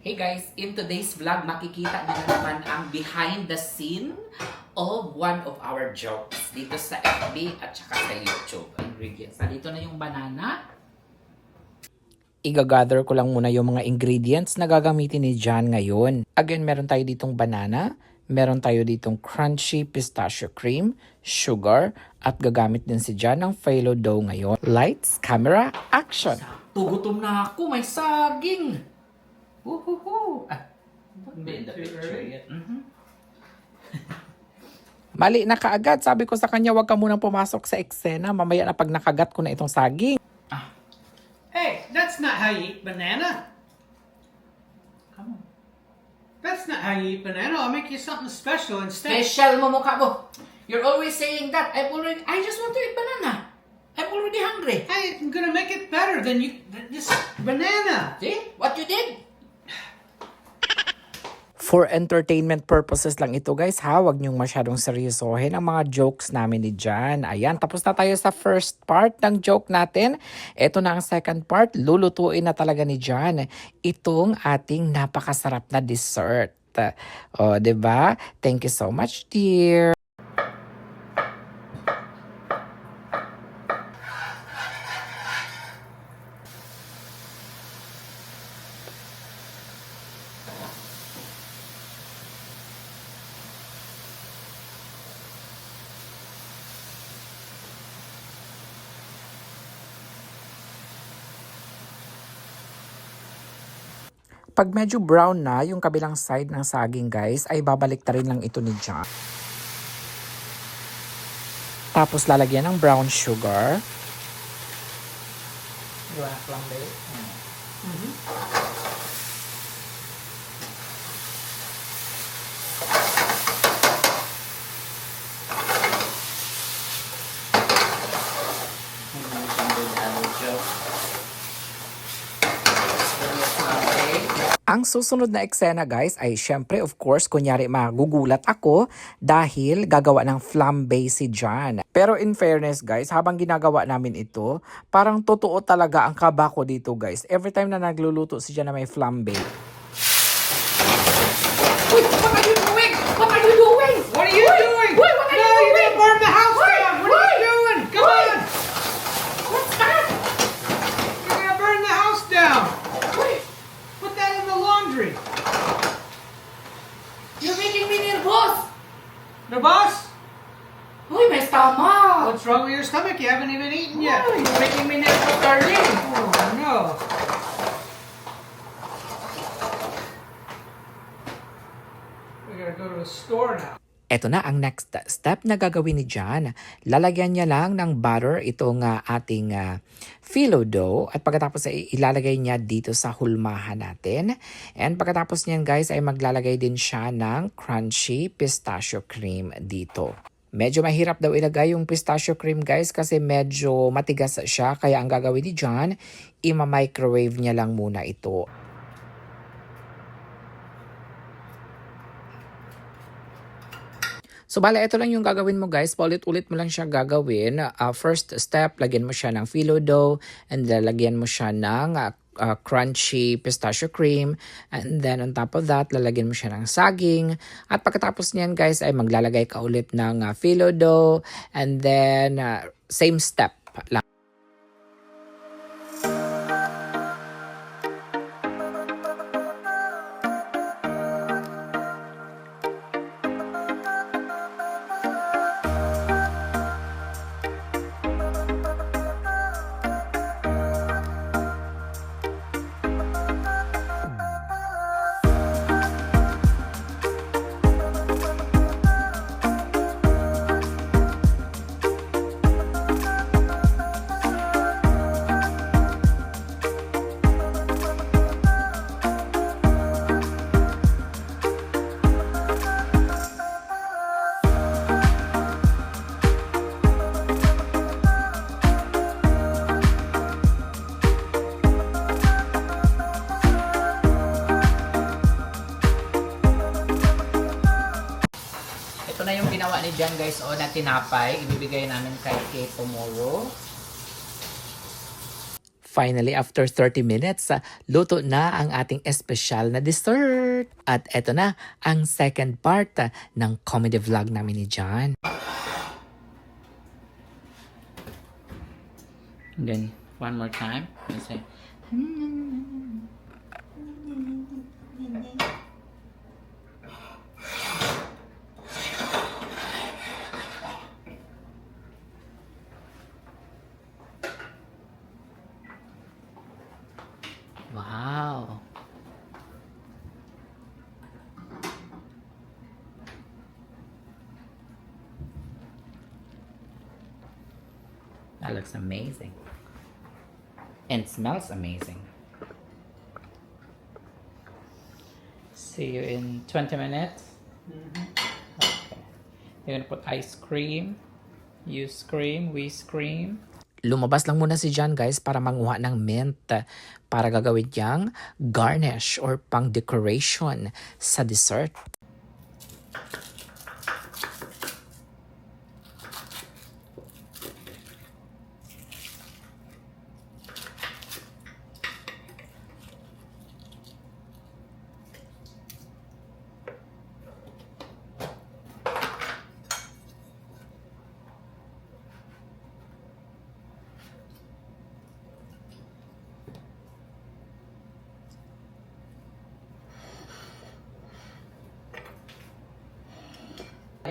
Hey guys, in today's vlog, makikita niyo na naman ang behind the scene of one of our jokes dito sa FB at saka sa YouTube. Ingredients. Nandito na yung banana. Igagather ko lang muna yung mga ingredients na gagamitin ni John ngayon. Again, meron tayo ditong banana, meron tayo ditong crunchy pistachio cream, sugar, at gagamit din si John ng phyllo dough ngayon. Lights, camera, action! Tugutom na ako, may saging! Woohoo! Be in the picture yet. Mali na kaagad, sabi ko sa kanya, wag ka munang pumasok sa eksena. Mamaya na pag nakagat ko na itong saging. Hey, that's not how you eat banana. Come on. That's not how you eat banana. I'll make you something special instead. Special mo mukha mo. You're always saying that. I just want to eat banana. I'm already hungry. Hey, I'm gonna make it better than this banana. See what you did? For entertainment purposes lang ito guys ha, wag niyong masyadong seryosohin ang mga jokes namin ni John. Ayan, tapos na tayo sa first part ng joke natin. Ito na ang second part, lulutuin na talaga ni John itong ating napakasarap na dessert. O, 'di ba? Thank you so much, dear. Pag medyo brown na yung kabilang side ng saging guys, ay babalik ta rin lang ito ni John. Tapos lalagyan ng brown sugar. You wanna flambe it? Ang susunod na eksena guys ay syempre of course kunyari magugulat ako dahil gagawa ng flambe si John. Pero in fairness guys, habang ginagawa namin ito, parang totoo talaga ang kaba ko dito guys. Every time na nagluluto si John na may flambe. Wait, what are you doing? What are you doing? What are you doing? Wait, what are no, you you're doing? gonna burn the house Wait, down. What are you doing? Come on. What's that? You're gonna burn the house down. Wait, Put that in the laundry. you're making me nervous. The boss? Uy, may stomach. What's wrong with your stomach? You haven't even eaten yet. Uy, you're making me nervous, darling. Oh no. We gotta go to a store now. Ito na ang next step na gagawin ni John. Lalagyan niya lang ng butter itong ating phyllo dough at pagkatapos ay ilalagay niya dito sa hulmahan natin. And pagkatapos niyan guys ay maglalagay din siya ng crunchy pistachio cream dito. Medyo mahirap daw ilagay yung pistachio cream guys kasi medyo matigas siya kaya ang gagawin ni John, ima-microwave niya lang muna ito. So, bala, ito lang yung gagawin mo guys. Paulit-ulit mo lang siya gagawin. First step, lagyan mo siya ng phyllo dough and lalagyan mo siya ng crunchy pistachio cream. And then on top of that, lalagyan mo siya ng saging. At pagkatapos niyan guys, ay maglalagay ka ulit ng phyllo dough. And then, same step lang. Ito na yung ginawa ni John guys o na tinapay. Ibibigay namin kay Kay tomorrow. Finally, after 30 minutes, luto na ang ating espesyal na dessert. At eto na ang second part ng comedy vlog namin ni John. Then, one more time. You say, wow. That looks amazing. And smells amazing. See you in 20 minutes. Okay. You're gonna put ice cream. You scream, we scream. Lumabas lang muna si John guys para manguha ng mint para gagawin niyang garnish or pang decoration sa dessert.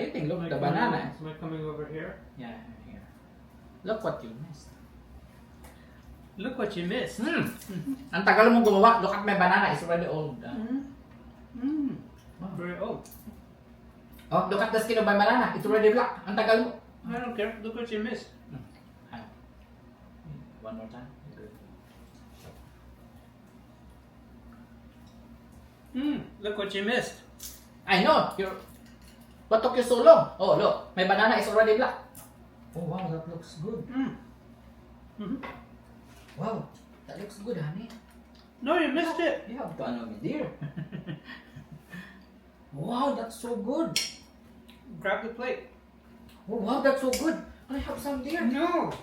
You think, look, the banana. Am I coming over here? Yeah, here. Look what you missed. Look what you missed. Ang tagal mo gumawa. Look at my banana. It's already old. Very old. Oh, look at the skin of my banana. It's already black. Ang tagal mo. I don't care. Look what you missed. One more time. Good. Look what you missed. I know. What took you so long? Oh, look. My banana is already black. Oh, wow. That looks good. Wow. That looks good, honey. No, you missed it. You have to ano me, dear. Wow, that's so good. Grab the plate. Oh, wow, that's so good. Can I have some, dear? No.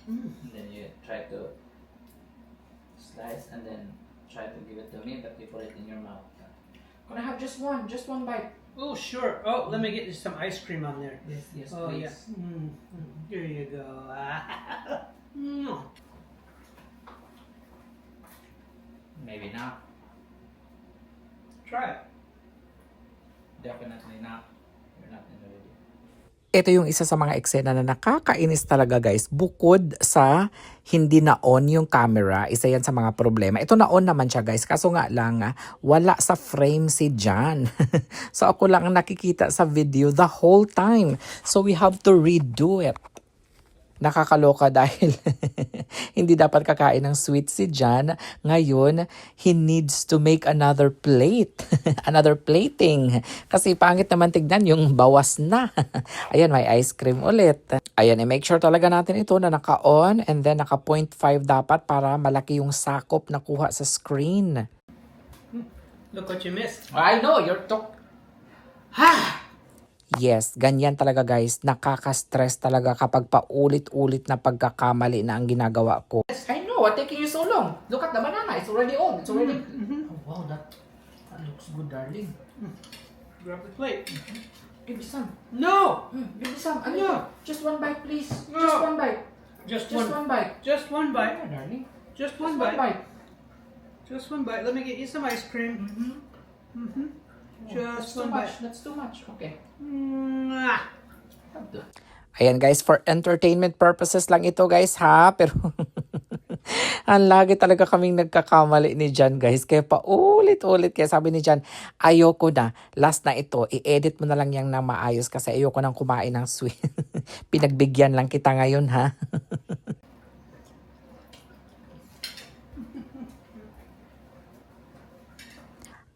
And then you try to slice and then try to give it to me, but you put it in your mouth. Can I have just one bite? Oh, sure. Oh, let me get you some ice cream on there. Yes, Oh, please. yeah. Here you go. Maybe not. Try it. Definitely not. You're not in the video. Ito yung isa sa mga eksena na nakakainis talaga guys. Bukod sa hindi na-on yung camera, isa yan sa mga problema. Ito na-on naman siya guys. Kaso nga lang, wala sa frame si John. So ako lang ang nakikita sa video the whole time. So we have to redo it. Nakakaloka dahil hindi dapat kakain ng sweet si John. Ngayon, he needs to make another plate. Another plating. Kasi pangit naman tignan yung bawas na. Ayan, may ice cream ulit. Ayan, make sure talaga natin ito na naka-on and then naka 0.5 dapat para malaki yung sakop na kuha sa screen. Look what you missed. I know, you're Yes, ganyan talaga guys. Nakaka-stress talaga kapag paulit-ulit na pagkakamali na ang ginagawa ko. I know, what taking you so long? Look at the banana, it's already old. It's already... Oh, wow, that looks good, darling. Grab the plate. Give me some. No! Give me some. Ano No. yun? Just one bite, please. No. Just one bite. Just Just one. one bite. Just one bite. Yeah, darling. Just Just one one bite. bite. Just one bite. Let me get you some ice cream. That's Just too one much. bite. That's too much. Okay. Mwah. Have to. Ayan guys, for entertainment purposes lang ito guys ha. Pero ang lagi talaga kaming nagkakamali ni John guys. Kaya paulit-ulit. Kaya sabi ni John, ayoko na. Last na ito, i-edit mo na lang yang na maayos kasi ayoko nang kumain ng sweet. Pinagbigyan lang kita ngayon ha.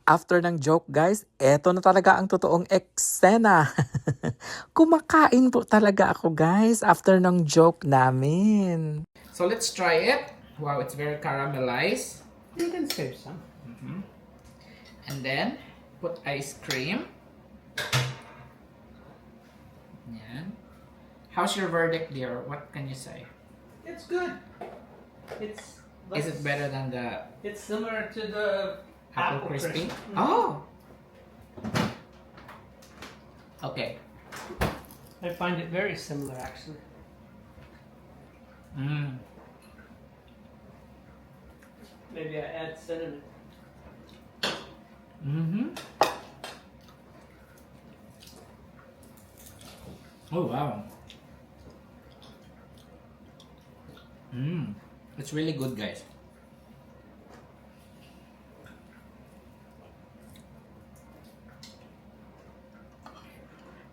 After ng joke guys, eto na talaga ang totoong eksena. Kumakain po talaga ako guys after ng joke namin. So let's try it. Wow, it's very caramelized. You can save some. And then, put ice cream. Yan. How's your verdict, dear? What can you say? It's good. It's like, Is it better than the It's similar to the apple crispy? Mhm. Oh! Okay. I find it very similar actually. Mm. Maybe I add cinnamon. Mm-hmm. Oh, wow. It's really good, guys.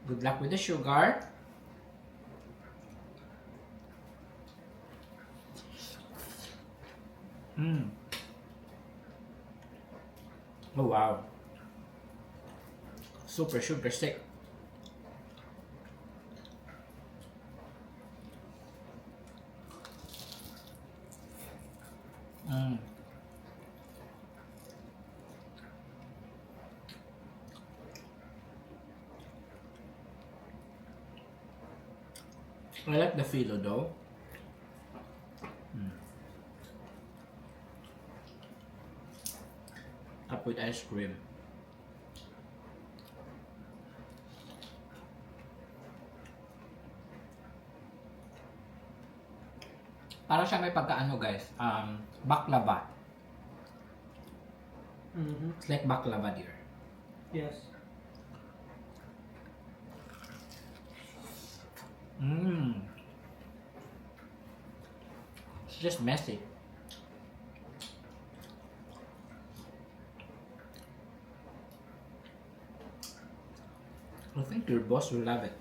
Good luck with the sugar. Oh, wow. Super sugar stick. I like the filo though. Up with ice cream. Para siya may pagkaano guys, baklava. Mm-hmm. It's like baklava dear. Yes. It's just messy. I think your boss will love it.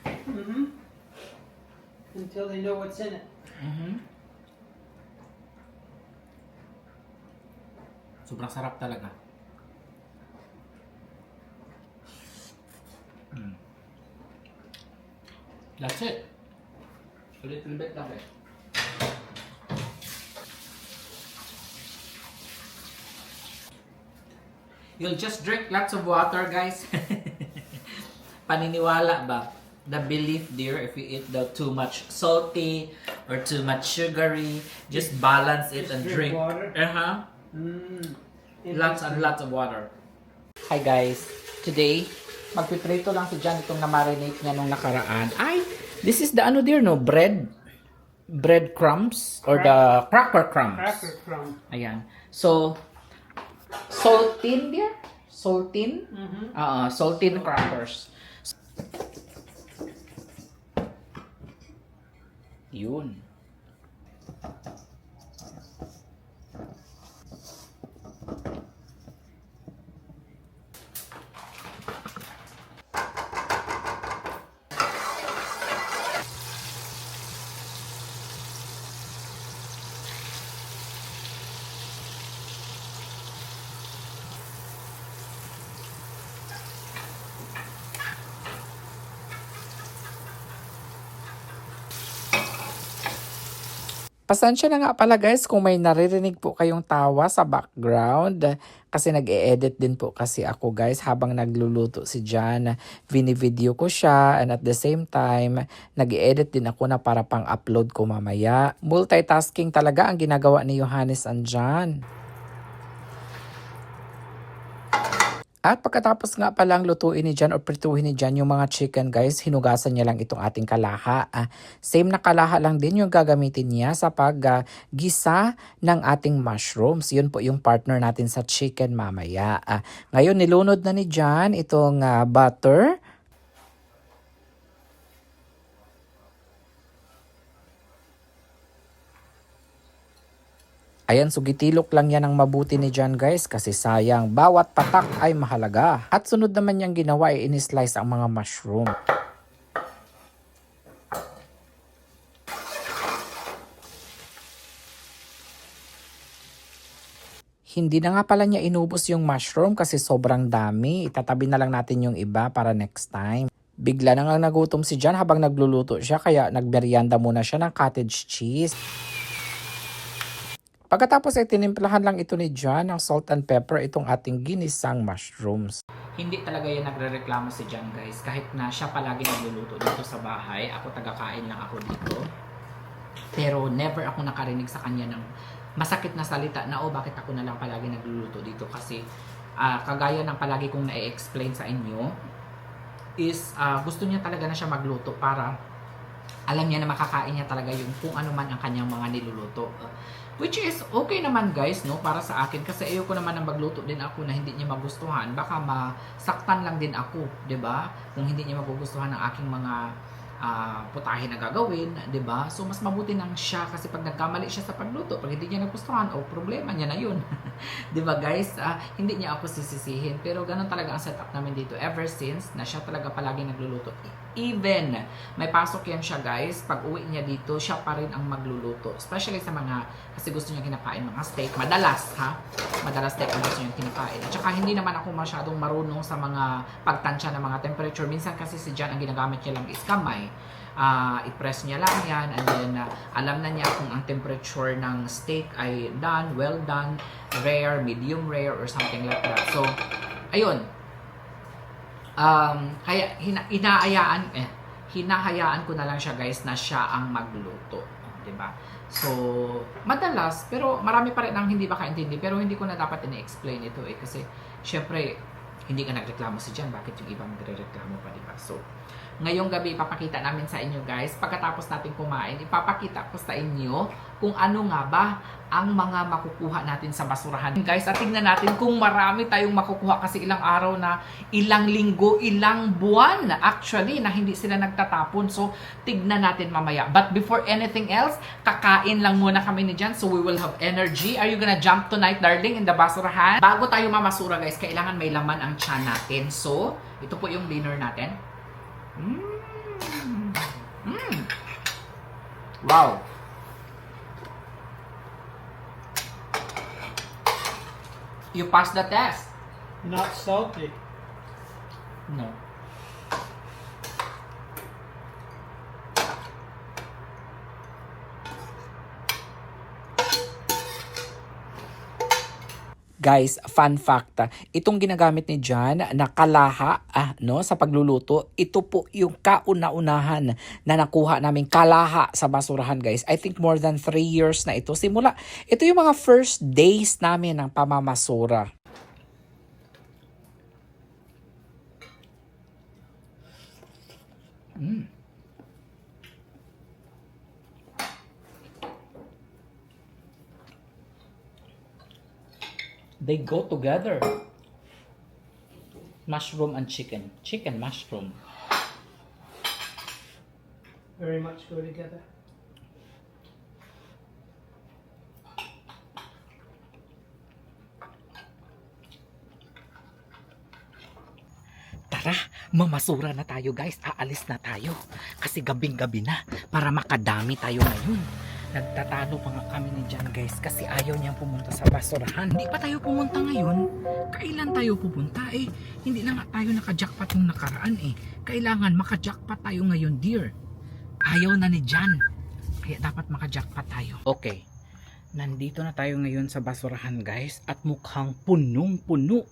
Mm-hmm. Until they know what's in it. Sobrang sarap talaga. That's it. A little bit lang eh. You'll just drink lots of water, guys. Paniniwala ba? The belief there, if you eat the too much salty or too much sugary, just balance it Just and drink drink. water? Lots and lots of water. Hi guys, today magpiprito lang si Jan itong na-marinate niya nung nakaraan. Ay, this is the ano dear no, bread crumbs or the cracker crumbs. Cracker crumb. Ayan. So, saltine dear? Saltine? Saltine crackers. Yun. Pasensya na nga pala guys kung may naririnig po kayong tawa sa background kasi nag-e-edit din po kasi ako guys habang nagluluto si Jan. Vini-video ko siya and at the same time nag-e-edit din ako na para pang-upload ko mamaya. Multitasking talaga ang ginagawa ni Johannes and Jan. At pagkatapos nga palang lutuin ni Jan o prituhin ni Jan yung mga chicken guys, hinugasan niya lang itong ating kalaha. Same na kalaha lang din yung gagamitin niya sa paggisa ng ating mushrooms. Yun po yung partner natin sa chicken mamaya. Ngayon nilunod na ni Jan itong butter. Ayan, sugitilok lang yan ang mabuti ni Jan guys kasi sayang bawat patak ay mahalaga. At sunod naman niyang ginawa ay in-slice ang mga mushroom. Hindi na nga pala niya inubos yung mushroom kasi sobrang dami. Itatabi na lang natin yung iba para next time. Bigla na nga nagutom si Jan habang nagluluto siya kaya nagmeryanda muna siya ng cottage cheese. Pagkatapos ay tinimplahan lang ito ni John ng salt and pepper itong ating ginisang mushrooms. Hindi talaga yan nagre-reklamo si John, guys. Kahit na siya palagi nagluluto dito sa bahay. Ako taga-kain lang ako dito. Pero never ako nakarinig sa kanya ng masakit na salita na, oh, bakit ako na lang palagi nagluluto dito. Kasi kagaya ng palagi kong na-explain sa inyo, is gusto niya talaga na siya magluto para alam niya na makakain niya talaga yung kung ano man ang kanyang mga niluluto. Which is okay naman, guys, no, para sa akin, kasi ayoko naman na magluto din ako na hindi niya magustuhan. Baka masaktan lang din ako, 'di ba? Kung hindi niya magugustuhan ng aking mga putahe na gagawin, 'di ba? So mas mabuti nang siya, kasi pag nagkamali siya sa pagluto, pag hindi niya nagustuhan, problema niya na 'yun. 'Di ba, guys? Hindi niya ako sisisihin, pero ganun talaga ang setup namin dito ever since na siya talaga palagi nagluluto. Even may pasok yan siya, guys, pag uwi niya dito, siya pa rin ang magluluto. Especially sa mga, kasi gusto niya kinakain mga steak. Madalas steak ang gusto niya kinakain. At saka hindi naman ako masyadong marunong sa mga pagtansya ng mga temperature. Minsan kasi si John, ang ginagamit niya lang is kamay. I-press niya lang yan, and then alam na niya kung ang temperature ng steak ay done, well done, rare, medium rare, or something like that. So, ayun. Hinahayaan ko na lang siya, guys, na siya ang magluto, 'di ba? So, madalas, pero marami pa rin ang hindi makaintindi, pero hindi ko na dapat ini-explain ito kasi syempre hindi ka nagreklamo si Jan, bakit yung ibang nagrereklamo pa, 'di ba? So, ngayong gabi ipapakita namin sa inyo, guys, pagkatapos natin kumain, ipapakita ko sa inyo kung ano nga ba ang mga makukuha natin sa basurahan. Guys, at tingnan natin kung marami tayong makukuha, kasi ilang araw na, ilang linggo, ilang buwan actually na hindi sila nagtatapon. So, tignan natin mamaya. But before anything else, kakain lang muna kami ni Jan, so we will have energy. Are you gonna jump tonight, darling, in the basurahan? Bago tayo mamasura, guys, kailangan may laman ang tiyan natin. So, ito po yung dinner natin. Wow. You passed the test. Not salty. No. Guys, fun fact, itong ginagamit ni John na kalaha no, sa pagluluto, ito po yung kauna-unahan na nakuha namin kalaha sa basurahan, guys. I think more than 3 years na ito. Simula, ito yung mga first days namin ng pamamasura. They go together. Mushroom and chicken. Chicken, mushroom. Very much go together. Tara, mamasura na tayo, guys. Aalis na tayo. Kasi gabing-gabi na para makadami tayo ngayon. Nagtatalo pa nga kami ni John, guys, kasi ayaw niyang pumunta sa basurahan. Hindi pa tayo pumunta ngayon. Kailan tayo pupunta Hindi na nga tayo naka-jackpot nung nakaraan Kailangan maka-jackpot tayo ngayon, dear. Ayaw na ni John. Kaya dapat maka-jackpot tayo. Okay. Nandito na tayo ngayon sa basurahan, guys, at mukhang punong-puno.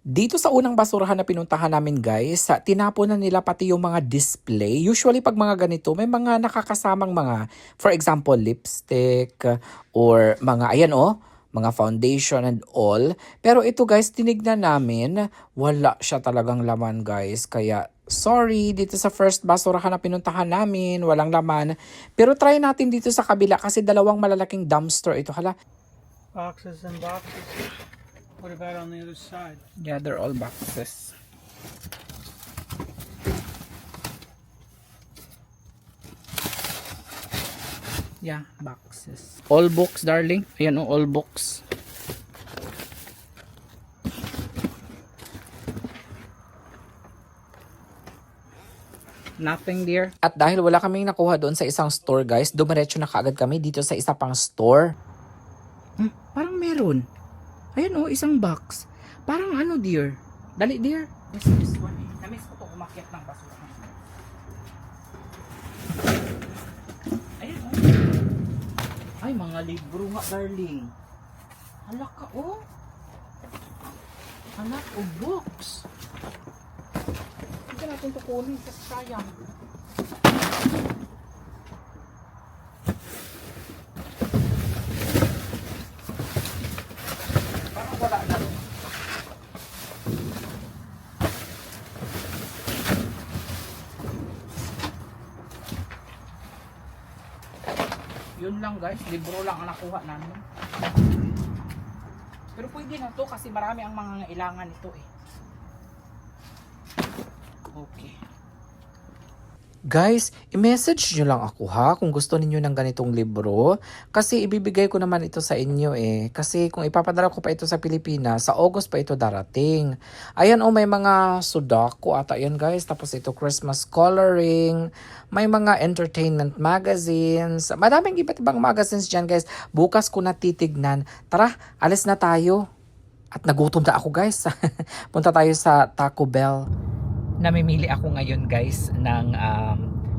Dito sa unang basurahan na pinuntahan namin, guys, tinapon na nila pati yung mga display. Usually pag mga ganito, may mga nakakasamang mga, for example, lipstick or mga, ayan mga foundation and all. Pero ito, guys, tinignan namin, wala siya talagang laman, guys. Kaya, sorry, dito sa first basurahan na pinuntahan namin, walang laman. Pero try natin dito sa kabila kasi dalawang malalaking dumpster ito. Hala. Boxes and boxes. What about on the other side? Yeah, they're all boxes. Yeah, boxes. All books, darling. Ayan all books. Nothing, dear. At dahil wala kaming nakuha doon sa isang store, guys, dumiretso na kaagad kami dito sa isa pang store. Parang meron. Ayan isang box. Parang ano, dear? Dali, dear. Yes, this one Namiss ko to umakyat ng basurahan. Ayan Ay, mga libro nga, darling. Hala ka, oh. Anak, oh, books. Hindi natin ito kunin kasi sayang. Parang wala na. Yun lang guys, libro lang ang nakuha namin. Pero pwede na to kasi marami ang mga ilangan nito eh. Okay. Guys, i-message nyo lang ako ha kung gusto ninyo ng ganitong libro. Kasi ibibigay ko naman ito sa inyo eh. Kasi kung ipapadala ko pa ito sa Pilipinas, sa August pa ito darating. Ayan may mga Sudoku ata yan guys. Tapos ito Christmas coloring. May mga entertainment magazines. Madaming iba't ibang magazines dyan guys. Bukas ko na titignan. Tara, alis na tayo. At nagutom na ako guys. Punta tayo sa Taco Bell. Namimili ako ngayon guys ng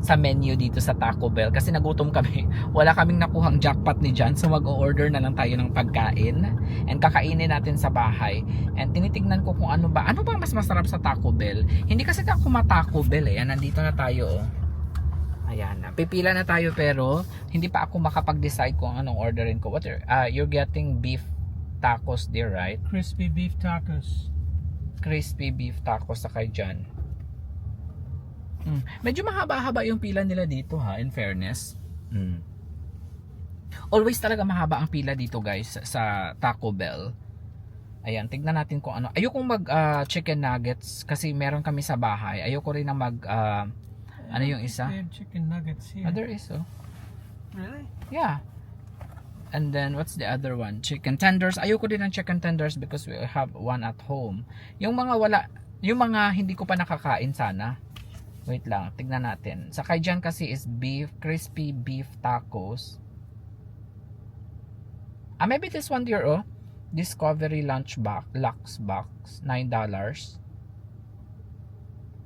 sa menu dito sa Taco Bell kasi nagutom kami. Wala kaming nakuhang jackpot ni John, so mag-o-order na lang tayo ng pagkain and kakainin natin sa bahay. And tinitignan ko kung ano ba mas masarap sa Taco Bell. Hindi kasi ako ma-Taco Bell eh. Nandito na tayo oh. Ayan na. Pipila na tayo pero hindi pa ako makapag-decide kung anong orderin ko. What you're getting beef tacos there, right? Crispy beef tacos. Crispy beef tacos sa kay John. Medyo mahaba-haba yung pila nila dito ha, in fairness. Always talaga mahaba ang pila dito guys sa Taco Bell. Ayan, tignan natin kung ano. Ayokong mag chicken nuggets kasi meron kami sa bahay. Ayoko rin na mag ano yung isa? They have chicken nuggets here. There is oh. Really? Yeah. And then what's the other one? Chicken tenders. Ayoko din ng chicken tenders because we have one at home. Yung mga hindi ko pa nakakain sana. Wait lang, tignan natin. Sa kay John kasi is beef, crispy beef tacos. Maybe this one here, oh. Discovery lunch box, $9.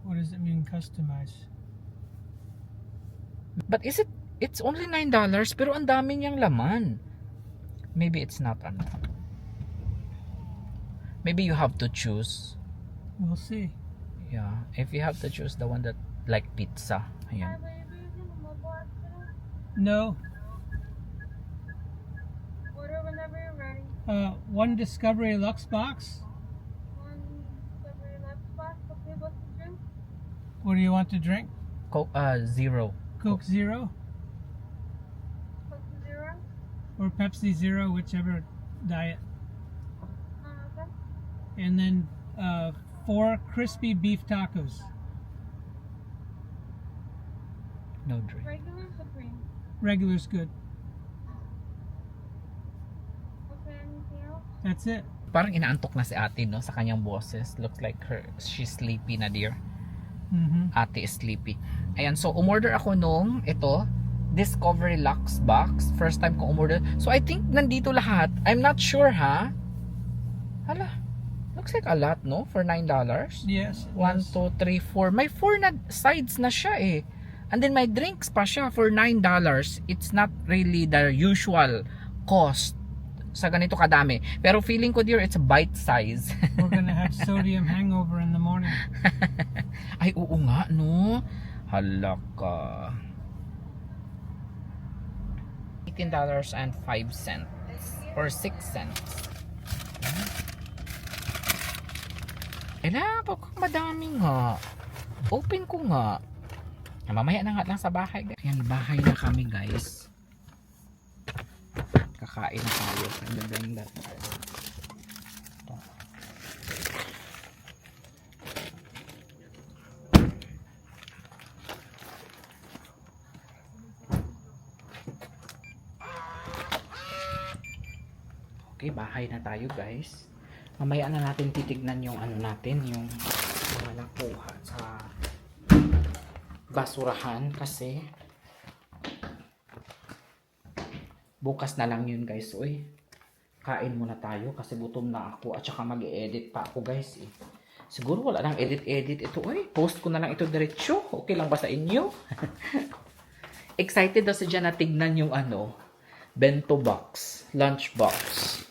What does it mean, customize? But it's only $9 pero ang dami niyang laman. Maybe it's not ano. Maybe you have to choose. We'll see. Yeah, if you have to choose the one that like pizza. Ayan. No. Order whenever you're ready. One Discovery Lux box. One Discovery Lux box. Okay, what's the drink? What do you want to drink? Coke, zero. Coke Zero Coke Zero. or Pepsi Zero, whichever diet. Okay. And then 4 crispy beef tacos. No drink. Regular Supreme. Regular's good. Okay, anything else? That's it. Parang inaantok na si ate no sa kanyang boses. Looks like she's sleepy na dear. Ate is sleepy. Ayan, so umorder ako nung ito Discovery Lux box. First time ko umorder. So I think nandito lahat. I'm not sure ha. Hala. Looks like a lot no for $9. Yes. 1, 2, 3, 4. May 4 na sides na siya eh. And then may drinks pa siya for $9. It's not really the usual cost sa ganito kadami. Pero feeling ko dear, it's a bite size. We're gonna have sodium hangover in the morning. Ay, oo nga, no? Hala ka. $18.05 or 6 cents. Madami nga. Open ko nga. Mamaya na nga lang sa bahay. Ayan, bahay na kami guys. Kakain na tayo. Ganda. Okay, bahay na tayo guys. Mamaya na natin titignan yung ano natin, yung mga nakuha sa basurahan kasi bukas na lang yun guys. Uy, kain muna tayo kasi gutom na ako at saka mag-edit pa ako guys eh. Siguro wala nang edit ito. Uy, post ko na lang ito diretso. Okay lang ba sa inyo? Excited daw si Jan na tignan yung ano, Bento box. Lunch box.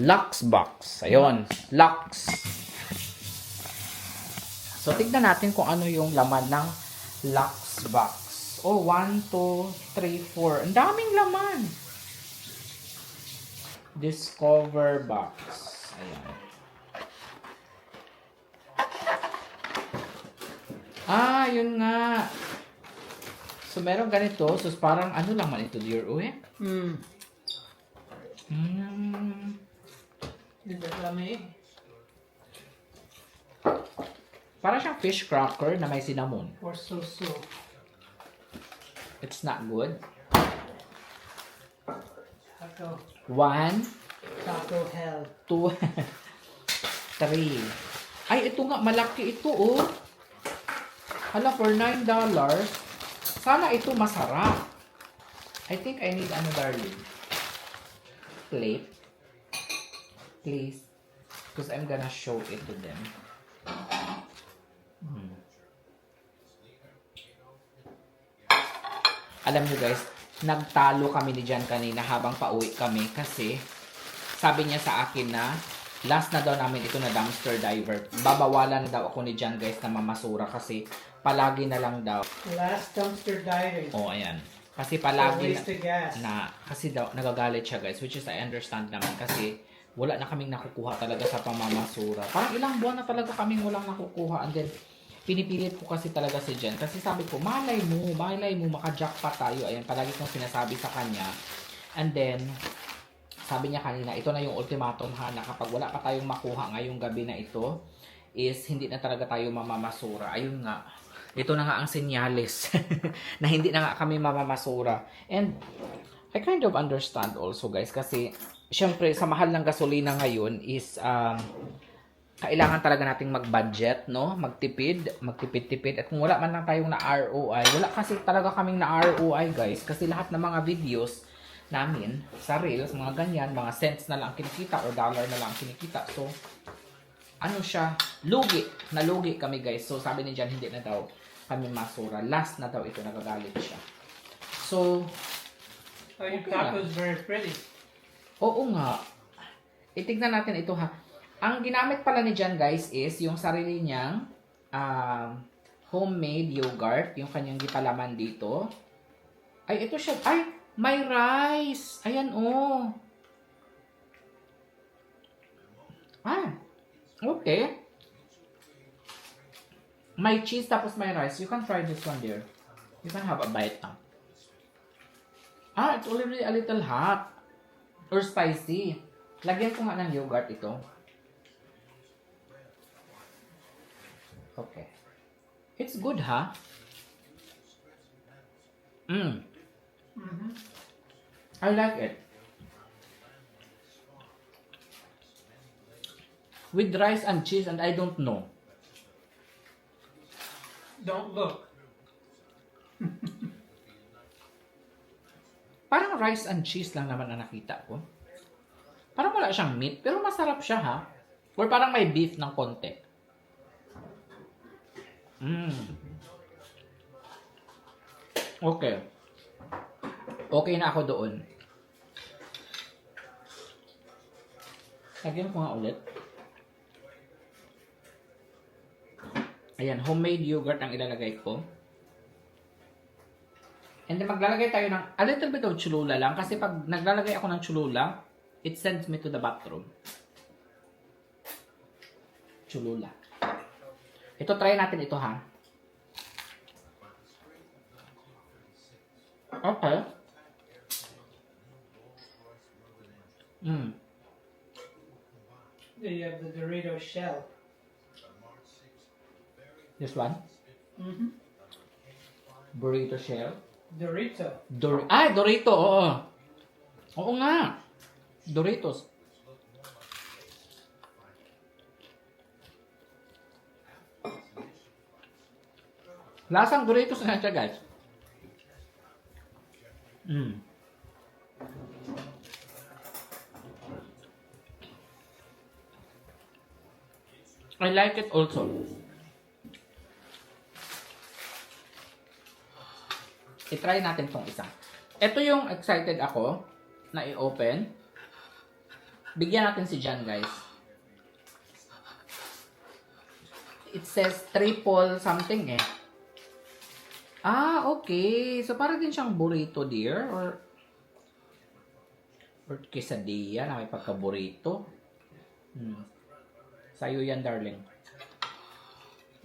Lux box. Ayun. Lux. So, tignan natin kung ano yung laman ng Lux box. Oh, 1, 2, 3, 4. Ang daming laman. Discover box. Ayan. Ah, yun nga. So, meron ganito. So, parang ano lang man ito, dear Uwe? Mm. Hmm. Hindi kami. Para siyang fish cracker na may cinnamon. Or so-so. It's not good. Taco. 1, Taco hell. 2, 3. Ay, ito nga. Malaki ito, oh. Hala, for $9. Sana ito masarap. I think I need ano, darling. Plate. Please. Because I'm gonna show it to them. Alam nyo guys, nagtalo kami ni Jan kanina habang pauwi kami kasi sabi niya sa akin na last na daw namin ito na dumpster diver. Babawalan na daw ako ni Jan guys na mamasura kasi palagi na lang daw. Last dumpster diving. Oh, ayan. Kasi palagi Waste of gas. kasi daw nagagalit siya guys, which is I understand naman kasi wala na kaming nakukuha talaga sa pamamasura. Parang ilang buwan na talaga kaming walang nakukuha, and then pinipilit ko kasi talaga si Jen kasi sabi ko malay mo maka-jackpot tayo. Ayan, palagi kong sinasabi sa kanya. And then sabi niya kanina, ito na yung ultimatum ha, na kapag wala pa tayong makuha ngayong gabi na ito is hindi na talaga tayo mamamasura. Ayun nga, ito na nga ang senyales na hindi na nga kami mamamasura. And I kind of understand also guys kasi syempre sa mahal ng gasolina ngayon is kailangan talaga nating mag-budget, no? Magtipid-tipid. At kung wala man lang tayong na ROI, wala kasi talaga kaming na ROI guys kasi lahat ng mga videos namin sa Reels, mga ganyan, mga cents na lang kinikita or dollar na lang kinikita. So, ano siya? Nalugi kami guys. So, sabi ni Jan, hindi na daw kami masura. Last na daw ito, nagagalit siya. So, Oh, your okay taco is very pretty. oo nga. Itignan natin ito ha. Ang ginamit pala ni Jan guys is yung sarili niyang homemade yogurt. Yung kanyang gipalaman dito. Ay, ito siya. Ay, may rice. Ayan, oh. Ah, okay. May cheese tapos may rice. You can try this one there. You can have a bite now. Ah, it's already a little hot. Or spicy. Lagyan ko nga ng yogurt ito. Okay. It's good, ha? I like it. With rice and cheese and I don't know. Don't look. Parang rice and cheese lang naman ang nakita ko. Parang wala siyang meat, pero masarap siya ha. Or parang may beef ng konti. Okay. Okay na ako doon. Lagyan ko nga ulit. Ayan, homemade yogurt ang ilalagay ko. And then maglalagay tayo ng a little bit of cholula lang kasi pag naglalagay ako ng cholula, it sends me to the bathroom. Cholula. Ito, try natin ito ha. Okay. There you have the Dorito shell. This one? Burrito shell. Dorito. Dorito, oo. Oo nga. Doritos. Lasang Doritos na siya, guys. I like it also. I-try natin tong isa. Ito yung excited ako. na i-open. Bigyan natin si John, guys. It says triple something eh. Ah, okay. So, para din siyang burrito, dear? Or quesadilla na may pagka-burrito. Sa'yo yan, darling.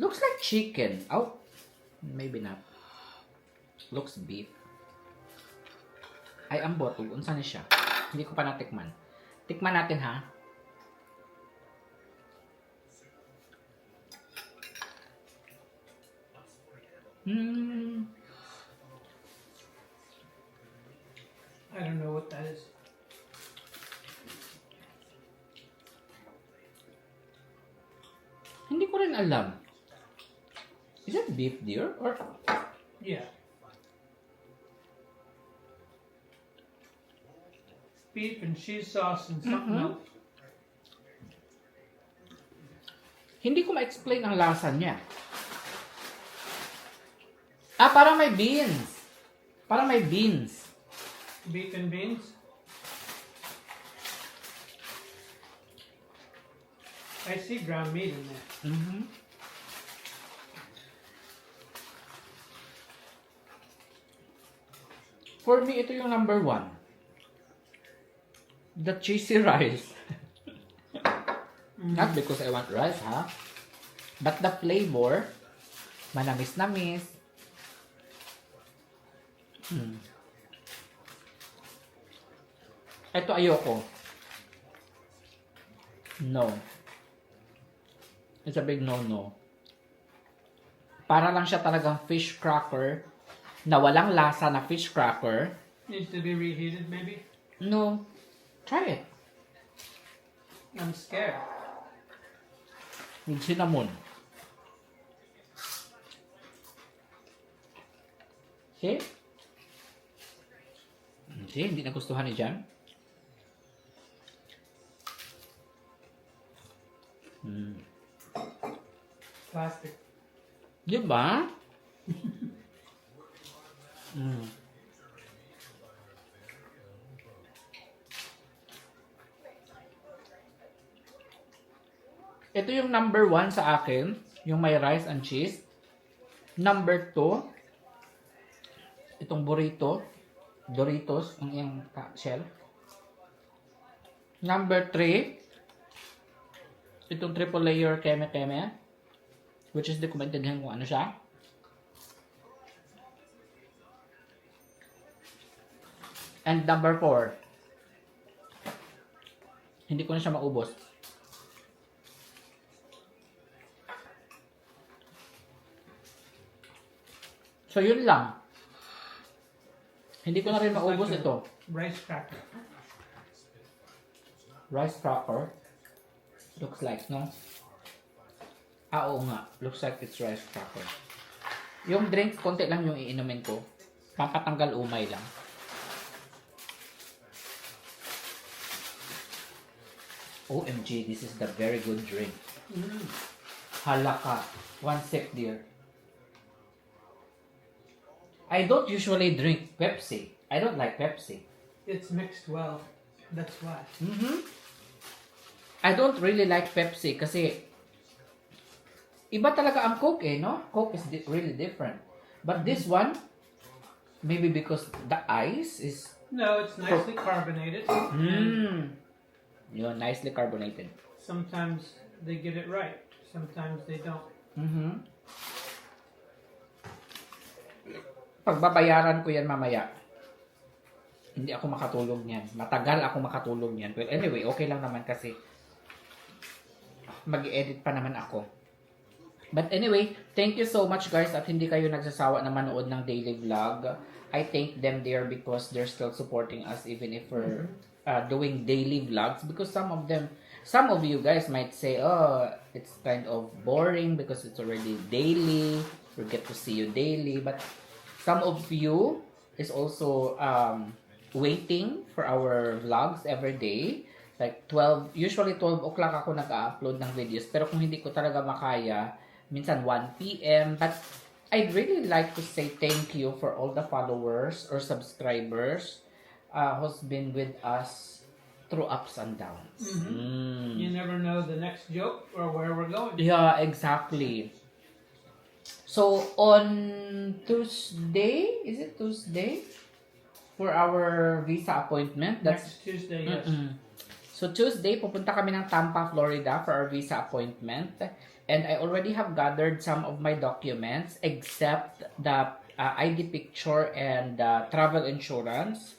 Looks like chicken. Oh, maybe not. Looks beef. Ay, ambot. Unsa ni siya? Hindi ko pa natikman. Tikman natin, ha? I don't know what that is. Hindi ko rin alam. Is it beef, dear? Or Yeah. Beef and cheese sauce and something else. hindi ko ma-explain ang lasa niya. Ah, parang may beans. Parang may beans. Beef and beans. I see ground meat in there. For me, ito yung number 1. The cheesy rice. Not because I want rice, ha? But the flavor, manamis-namis. Ito ayoko. No. It's a big no-no. Para lang siya talagang fish cracker na walang lasa na fish cracker. Needs to be reheated, maybe. No. Try it. I'm scared. With cinnamon. See? See? Hindi nagustuhan ni Jan. Plastic. Di ba? Ito yung number 1 sa akin. Yung may rice and cheese. Number 2. Itong burrito. Doritos. Ang iyang shell. Number 3. Itong triple layer keme-keme. Which is di ko maintindihan kung ano siya. And number 4. Hindi ko na siya maubos. So, yun lang. Hindi ko na rin maubos ito. Rice cracker. Rice cracker. Looks like, no? Ah, oo nga. Looks like it's rice cracker. Yung drink, konti lang yung iinumin ko. Pampatanggal umay lang. OMG, this is the very good drink. Halaka. 1 sec, dear. I don't usually drink Pepsi. I don't like Pepsi. It's mixed well. That's why. I don't really like Pepsi kasi iba talaga ang Coke eh, no? Coke is really different. But this one, maybe because the ice is No, it's nicely carbonated. yun, nicely carbonated. Sometimes they get it right. Sometimes they don't. Pagbabayaran ko yan mamaya. Hindi ako makatulog niyan. Matagal ako makatulog niyan. Well, anyway, okay lang naman kasi mag-edit pa naman ako. But anyway, thank you so much guys at hindi kayo nagsasawa na manood ng daily vlog. I thank them there because they're still supporting us even if we're doing daily vlogs because some of you guys might say, oh, it's kind of boring because it's already daily. We get to see you daily. But some of you is also waiting for our vlogs every day. Like usually 12 o'clock ako nag-upload ng videos. Pero kung hindi ko talaga makaya, minsan 1 p.m. But I'd really like to say thank you for all the followers or subscribers who's been with us through ups and downs. You never know the next joke or where we're going. Yeah, exactly. So on Tuesday, is it Tuesday? For our visa appointment. Next Tuesday, yes. So Tuesday, pupunta kami ng Tampa, Florida for our visa appointment. And I already have gathered some of my documents except the ID picture and travel insurance.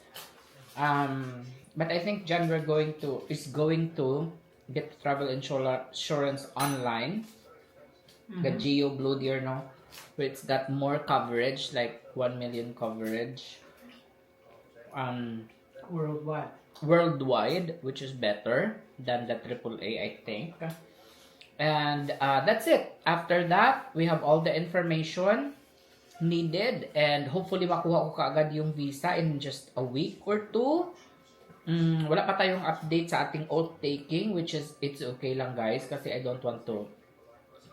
But I think Jan is going to get travel insurance online. The Geo Blue Deer, no? It's got more coverage, like 1 million coverage. Worldwide, which is better than the AAA, I think. And that's it. After that, we have all the information needed and hopefully makuha ko kaagad yung visa in just a week or two. Wala pa tayong update sa ating oath taking, which is it's okay lang guys kasi I don't want to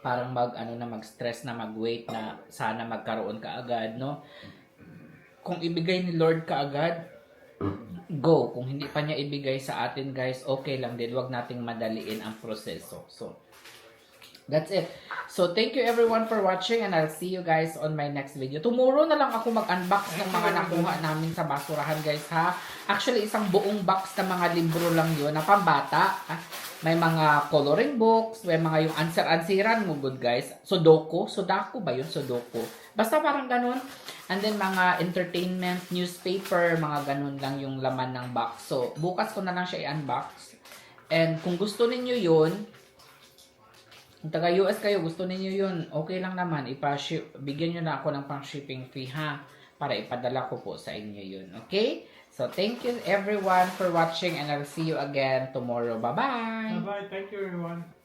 parang mag-stress na mag-wait na sana magkaroon kaagad, no? Kung ibigay ni Lord kaagad, go. Kung hindi pa niya ibigay sa atin guys, okay lang din. Huwag nating madaliin ang proseso. So, that's it. So, thank you everyone for watching and I'll see you guys on my next video. Tomorrow na lang ako mag-unbox ng mga nakuha namin sa basurahan guys ha. Actually, isang buong box na mga libro lang yun na pambata. May mga coloring books, may mga yung answer-answeran mo good guys. Sudoku ba yun? Sudoku. Basta parang ganun. And then mga entertainment, newspaper, mga ganun lang yung laman ng box. So, bukas ko na lang siya i-unbox. And kung gusto ninyo yun, kung taga-US kayo, gusto ninyo yun, okay lang naman. Bigyan nyo na ako ng pang-shipping fee ha. Para ipadala ko po sa inyo yun. Okay? So, thank you everyone for watching and I'll see you again tomorrow. Bye-bye! Bye-bye. Thank you, everyone.